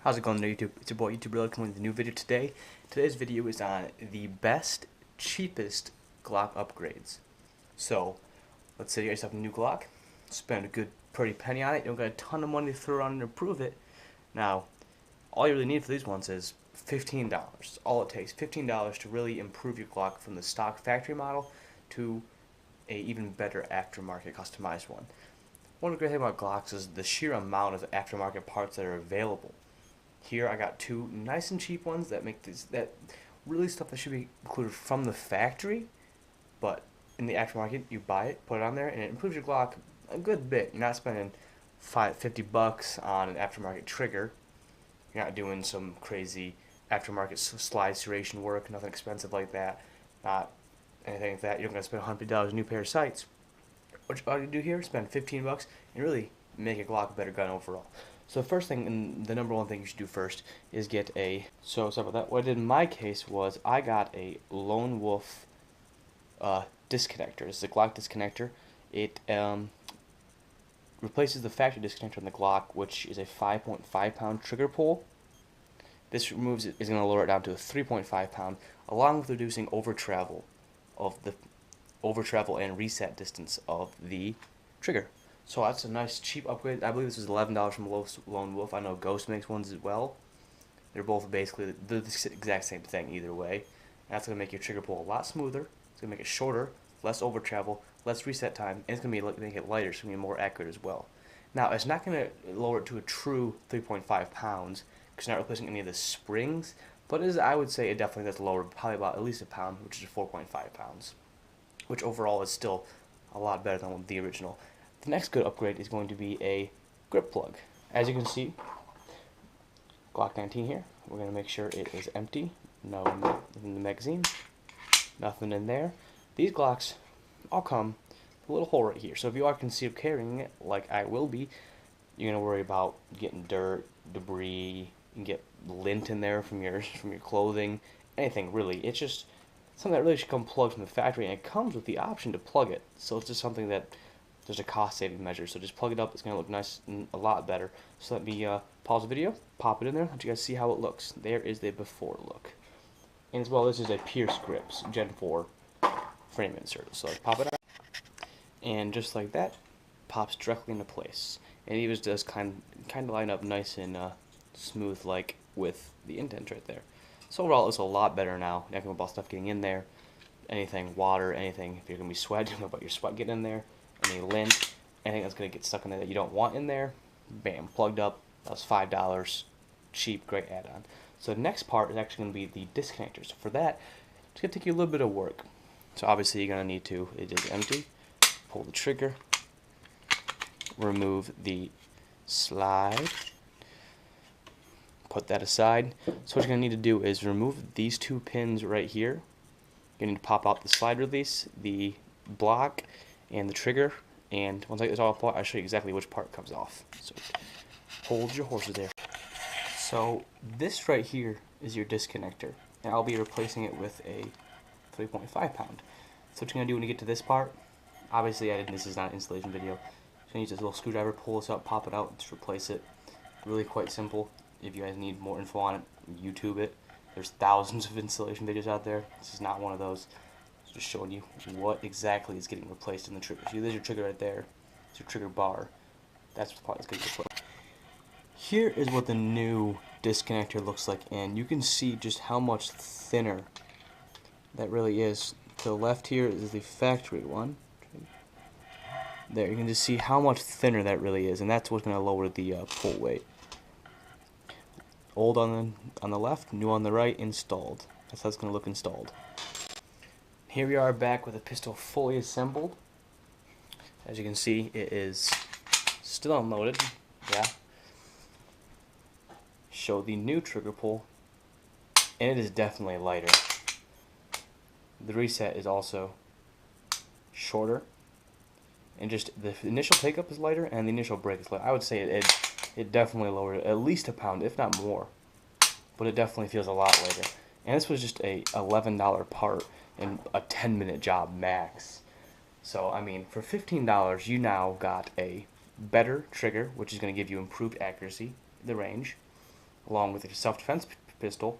How's it going there, YouTube? It's your boy YouTube Real coming with a new video today. Today's video is on the best, cheapest Glock upgrades. So, let's say you got yourself a new Glock, spend a good pretty penny on it, you don't got a ton of money to throw around and improve it. Now, all you really need for these ones is $15. All it takes, $15 to really improve your Glock from the stock factory model to a even better aftermarket customized one. One great thing about Glocks is the sheer amount of aftermarket parts that are available. Here I got two nice and cheap ones that make that really stuff that should be included from the factory, but in the aftermarket you buy it, put it on there, and it improves your Glock a good bit. You're not spending $50 on an aftermarket trigger. You're not doing some crazy aftermarket slide serration work, nothing expensive like that. Not anything like that. You're not gonna spend $100 on a new pair of sights. What all you do here, spend $15 and really make a Glock a better gun overall. So the first thing, and the number one thing you should do first, is get a, sorry about that, what I did in my case was I got a Lone Wolf disconnector. This is a Glock disconnector. It replaces the factory disconnector on the Glock, which is a 5.5 pound trigger pull. This removes it, is going to lower it down to a 3.5 pound, along with reducing over travel and reset distance of the trigger. So that's a nice cheap upgrade. I believe this is $11 from Lone Wolf. I know Ghost makes ones as well. They're both basically the exact same thing either way. And that's going to make your trigger pull a lot smoother. It's going to make it shorter, less over travel, less reset time, and it's going to make it lighter, so it's going to be more accurate as well. Now, it's not going to lower it to a true 3.5 pounds because you're not replacing any of the springs, but it is, I would say it definitely does lower probably about at least a pound, which is 4.5 pounds, which overall is still a lot better than the original. The next good upgrade is going to be a grip plug. As you can see, Glock 19 here. We're going to make sure it is empty. No in the magazine. Nothing in there. These Glocks all come with a little hole right here. So if you are concealed carrying it, like I will be, you're going to worry about getting dirt, debris. You can get lint in there from your clothing. Anything really. It's just something that really should come plugged from the factory, and it comes with the option to plug it. So it's just something that there's a cost-saving measure, so just plug it up. It's going to look nice and a lot better. So let me pause the video, pop it in there, let you guys see how it looks. There is the before look. And as well, this is a Pierce Grips Gen 4 frame insert. So pop it out, and just like that, pops directly into place. And it even does kind of line up nice and smooth, like with the indent right there. So overall, it's a lot better now. You're not going to about stuff getting in there. Anything, water, anything. If you're going to be sweating, about your sweat getting in there. Any lint, anything that's going to get stuck in there that you don't want in there, bam, plugged up. That was $5, cheap, great add-on. So the next part is actually going to be the disconnectors. So for that, it's going to take you a little bit of work. So obviously you're going to need to, it is empty, pull the trigger, remove the slide, put that aside. So what you're going to need to do is remove these two pins right here. You need to pop out the slide release, the block, and the trigger, and once I get this all apart, I'll show you exactly which part comes off. So hold your horses there. So this right here is your disconnector, and I'll be replacing it with a 3.5 pound. So what you're going to do when you get to this part, obviously this is not an installation video, you're going to use this little screwdriver, pull this up, pop it out, just replace it. Really quite simple. If you guys need more info on it, YouTube it. There's thousands of installation videos out there. This is not one of those. Just showing you what exactly is getting replaced in the trigger. See, there's your trigger right there. It's your trigger bar. That's the part that's getting replaced. Here is what the new disconnector looks like, and you can see just how much thinner that really is. To the left here is the factory one. There, you can just see how much thinner that really is, and that's what's going to lower the pull weight. Old on the left, new on the right, installed. That's how it's going to look installed. Here we are back with the pistol fully assembled. As you can see, it is still unloaded. Yeah. Show the new trigger pull, and it is definitely lighter. The reset is also shorter, and just the initial take up is lighter, and the initial break is lighter. I would say it definitely lowered at least a pound, if not more, but it definitely feels a lot lighter. And this was just a $11 part and a 10-minute job max. So I mean, for $15 you now got a better trigger, which is going to give you improved accuracy, the range, along with your self-defense pistol.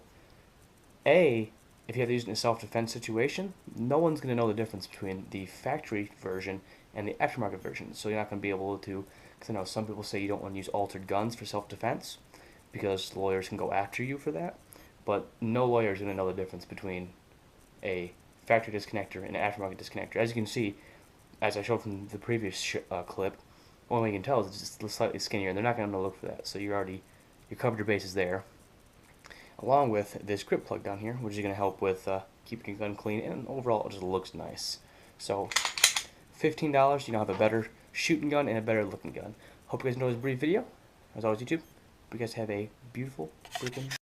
If you have to use it in a self-defense situation, no one's going to know the difference between the factory version and the aftermarket version. So you're not going to be able to, because I know some people say you don't want to use altered guns for self-defense because lawyers can go after you for that. But no lawyer is going to know the difference between a factory disconnector and an aftermarket disconnector. As you can see, as I showed from the previous clip, only way you can tell is it's just slightly skinnier, and they're not going to look for that. So you covered your bases there. Along with this grip plug down here, which is going to help with keeping your gun clean, and overall it just looks nice. So $15, you now have a better shooting gun and a better looking gun. Hope you guys enjoyed this brief video. As always, YouTube, hope you guys have a beautiful freaking